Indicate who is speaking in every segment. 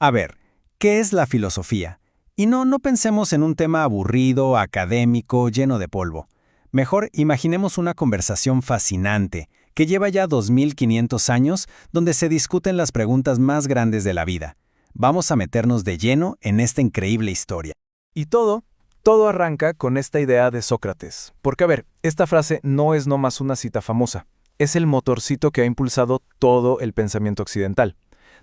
Speaker 1: A ver, ¿qué es la filosofía? Y no pensemos en un tema aburrido, académico, lleno de polvo. Mejor imaginemos una conversación fascinante, que lleva ya 2500 años, donde se discuten las preguntas más grandes de la vida. Vamos a meternos de lleno en esta increíble historia.
Speaker 2: Y todo arranca con esta idea de Sócrates. Porque, a ver, esta frase no es nomás una cita famosa. Es el motorcito que ha impulsado todo el pensamiento occidental.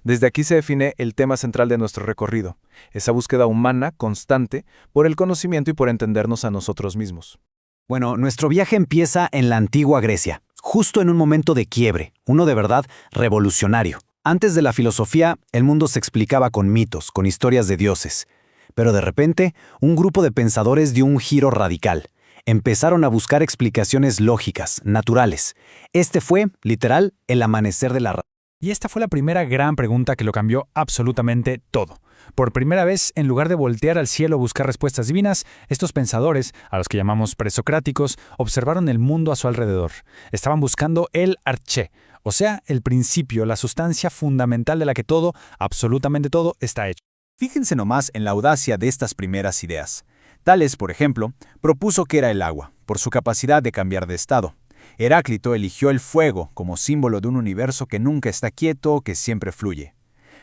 Speaker 2: Desde aquí se define el tema central de nuestro recorrido, esa búsqueda humana constante por el conocimiento y por entendernos a nosotros mismos.
Speaker 3: Bueno, nuestro viaje empieza en la antigua Grecia, justo en un momento de quiebre, uno de verdad revolucionario. Antes de la filosofía, el mundo se explicaba con mitos, con historias de dioses. Pero de repente, un grupo de pensadores dio un giro radical. Empezaron a buscar explicaciones lógicas, naturales. Este fue, literal, el amanecer de la razón.
Speaker 4: Y esta fue la primera gran pregunta que lo cambió absolutamente todo. Por primera vez, en lugar de voltear al cielo a buscar respuestas divinas, estos pensadores, a los que llamamos presocráticos, observaron el mundo a su alrededor. Estaban buscando el arché, o sea, el principio, la sustancia fundamental de la que todo, absolutamente todo, está hecho.
Speaker 5: Fíjense nomás en la audacia de estas primeras ideas. Tales, por ejemplo, propuso que era el agua, por su capacidad de cambiar de estado. Heráclito eligió el fuego como símbolo de un universo que nunca está quieto, que siempre fluye.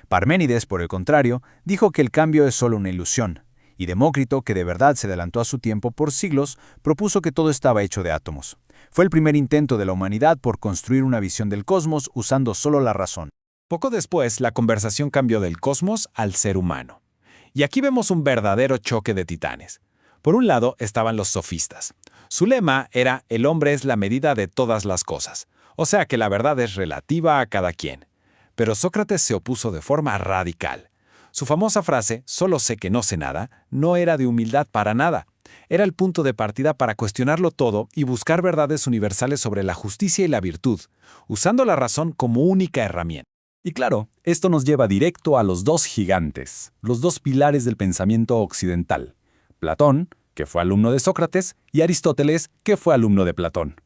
Speaker 5: Parménides, por el contrario, dijo que el cambio es solo una ilusión, y Demócrito, que de verdad se adelantó a su tiempo por siglos, propuso que todo estaba hecho de átomos. Fue el primer intento de la humanidad por construir una visión del cosmos usando solo la razón.
Speaker 6: Poco después, la conversación cambió del cosmos al ser humano. Y aquí vemos un verdadero choque de titanes. Por un lado estaban los sofistas. Su lema era «el hombre es la medida de todas las cosas», o sea que la verdad es relativa a cada quien. Pero Sócrates se opuso de forma radical. Su famosa frase «solo sé que no sé nada» no era de humildad para nada. Era el punto de partida para cuestionarlo todo y buscar verdades universales sobre la justicia y la virtud, usando la razón como única herramienta.
Speaker 7: Y claro, esto nos lleva directo a los dos gigantes, los dos pilares del pensamiento occidental. Platón, que fue alumno de Sócrates, y Aristóteles, que fue alumno de Platón.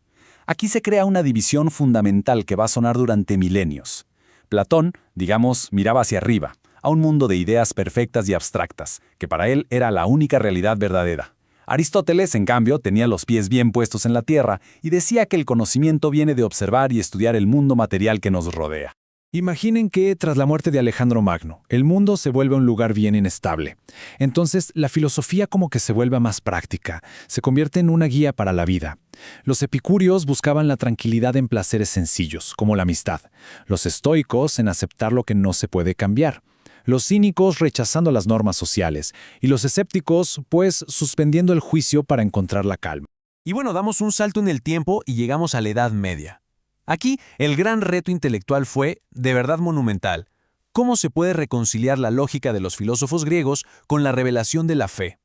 Speaker 7: Aquí se crea una división fundamental que va a sonar durante milenios. Platón, digamos, miraba hacia arriba, a un mundo de ideas perfectas y abstractas, que para él era la única realidad verdadera. Aristóteles, en cambio, tenía los pies bien puestos en la tierra y decía que el conocimiento viene de observar y estudiar el mundo material que nos rodea.
Speaker 2: Imaginen que, tras la muerte de Alejandro Magno, el mundo se vuelve un lugar bien inestable. Entonces, la filosofía como que se vuelve más práctica, se convierte en una guía para la vida. Los epicúreos buscaban la tranquilidad en placeres sencillos, como la amistad. Los estoicos en aceptar lo que no se puede cambiar. Los cínicos rechazando las normas sociales. Y los escépticos, pues, suspendiendo el juicio para encontrar la calma.
Speaker 8: Y bueno, damos un salto en el tiempo y llegamos a la Edad Media. Aquí, el gran reto intelectual fue, de verdad monumental, ¿cómo se puede reconciliar la lógica de los filósofos griegos con la revelación de la fe?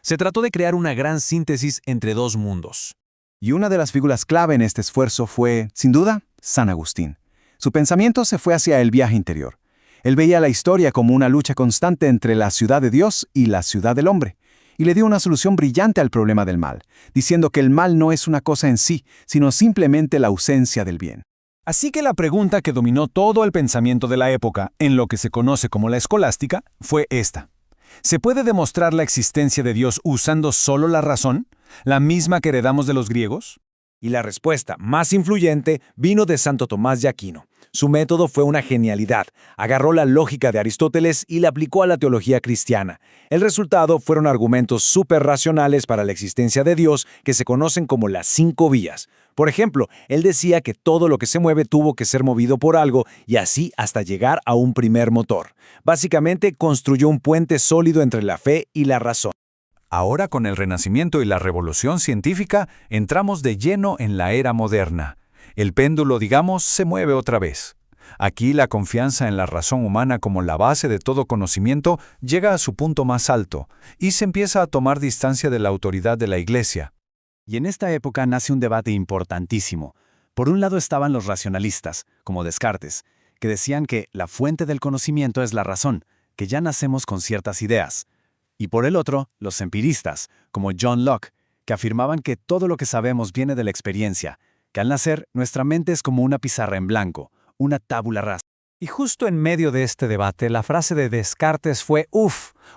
Speaker 8: Se trató de crear una gran síntesis entre dos mundos.
Speaker 5: Y una de las figuras clave en este esfuerzo fue, sin duda, San Agustín. Su pensamiento se fue hacia el viaje interior. Él veía la historia como una lucha constante entre la ciudad de Dios y la ciudad del hombre. Y le dio una solución brillante al problema del mal, diciendo que el mal no es una cosa en sí, sino simplemente la ausencia del bien.
Speaker 1: Así que la pregunta que dominó todo el pensamiento de la época, en lo que se conoce como la escolástica, fue esta. ¿Se puede demostrar la existencia de Dios usando solo la razón, la misma que heredamos de los griegos?
Speaker 6: Y la respuesta más influyente vino de Santo Tomás de Aquino. Su método fue una genialidad. Agarró la lógica de Aristóteles y la aplicó a la teología cristiana. El resultado fueron argumentos súper racionales para la existencia de Dios que se conocen como las 5 vías. Por ejemplo, él decía que todo lo que se mueve tuvo que ser movido por algo y así hasta llegar a un primer motor. Básicamente, construyó un puente sólido entre la fe y la razón.
Speaker 9: Ahora, con el Renacimiento y la Revolución Científica, entramos de lleno en la era moderna. El péndulo, digamos, se mueve otra vez. Aquí la confianza en la razón humana como la base de todo conocimiento llega a su punto más alto y se empieza a tomar distancia de la autoridad de la Iglesia.
Speaker 3: Y en esta época nace un debate importantísimo. Por un lado estaban los racionalistas, como Descartes, que decían que la fuente del conocimiento es la razón, que ya nacemos con ciertas ideas. Y por el otro, los empiristas, como John Locke, que afirmaban que todo lo que sabemos viene de la experiencia, que al nacer nuestra mente es como una pizarra en blanco, una tabula rasa. Y justo en medio de este debate, la frase de Descartes fue,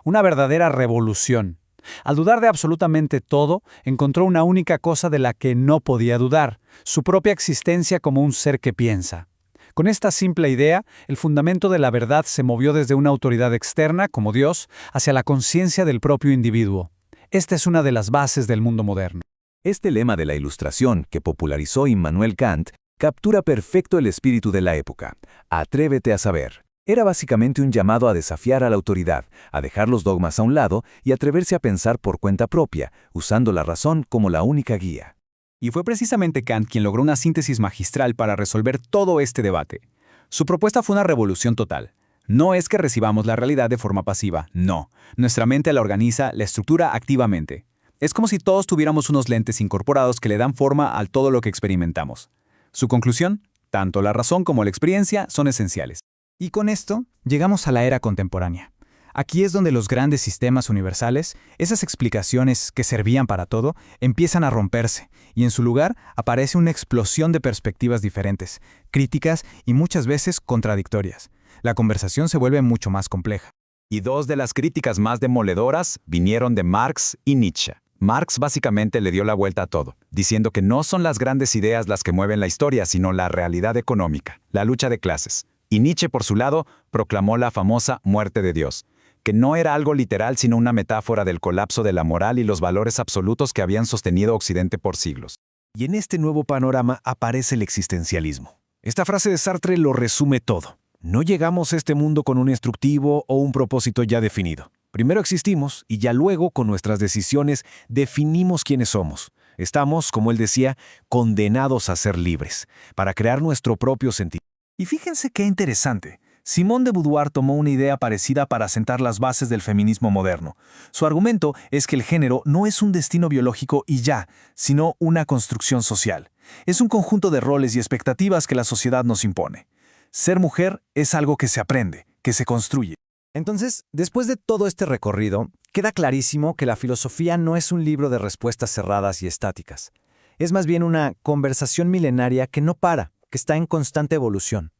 Speaker 3: una verdadera revolución. Al dudar de absolutamente todo, encontró una única cosa de la que no podía dudar, su propia existencia como un ser que piensa. Con esta simple idea, el fundamento de la verdad se movió desde una autoridad externa, como Dios, hacia la conciencia del propio individuo. Esta es una de las bases del mundo moderno.
Speaker 10: Este lema de la Ilustración, que popularizó Immanuel Kant, captura perfecto el espíritu de la época. Atrévete a saber. Era básicamente un llamado a desafiar a la autoridad, a dejar los dogmas a un lado y atreverse a pensar por cuenta propia, usando la razón como la única guía.
Speaker 5: Y fue precisamente Kant quien logró una síntesis magistral para resolver todo este debate. Su propuesta fue una revolución total. No es que recibamos la realidad de forma pasiva, no. Nuestra mente la organiza, la estructura activamente. Es como si todos tuviéramos unos lentes incorporados que le dan forma a todo lo que experimentamos. Su conclusión, tanto la razón como la experiencia son esenciales. Y con esto, llegamos a la era contemporánea. Aquí es donde los grandes sistemas universales, esas explicaciones que servían para todo, empiezan a romperse, y en su lugar aparece una explosión de perspectivas diferentes, críticas y muchas veces contradictorias. La conversación se vuelve mucho más compleja.
Speaker 6: Y dos de las críticas más demoledoras vinieron de Marx y Nietzsche. Marx básicamente le dio la vuelta a todo, diciendo que no son las grandes ideas las que mueven la historia, sino la realidad económica, la lucha de clases. Y Nietzsche, por su lado, proclamó la famosa muerte de Dios, que no era algo literal sino una metáfora del colapso de la moral y los valores absolutos que habían sostenido Occidente por siglos.
Speaker 8: Y en este nuevo panorama aparece el existencialismo. Esta frase de Sartre lo resume todo. No llegamos a este mundo con un instructivo o un propósito ya definido. Primero existimos y ya luego, con nuestras decisiones, definimos quiénes somos. Estamos, como él decía, condenados a ser libres, para crear nuestro propio sentido. Y fíjense qué interesante. Simone de Beauvoir tomó una idea parecida para sentar las bases del feminismo moderno. Su argumento es que el género no es un destino biológico y ya, sino una construcción social. Es un conjunto de roles y expectativas que la sociedad nos impone. Ser mujer es algo que se aprende, que se construye.
Speaker 3: Entonces, después de todo este recorrido, queda clarísimo que la filosofía no es un libro de respuestas cerradas y estáticas. Es más bien una conversación milenaria que no para, que está en constante evolución.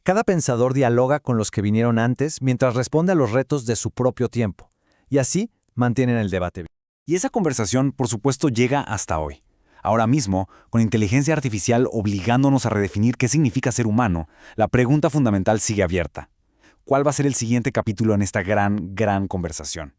Speaker 3: Cada pensador dialoga con los que vinieron antes mientras responde a los retos de su propio tiempo, y así mantienen el debate.
Speaker 5: Y esa conversación, por supuesto, llega hasta hoy. Ahora mismo, con inteligencia artificial obligándonos a redefinir qué significa ser humano, la pregunta fundamental sigue abierta. ¿Cuál va a ser el siguiente capítulo en esta gran conversación?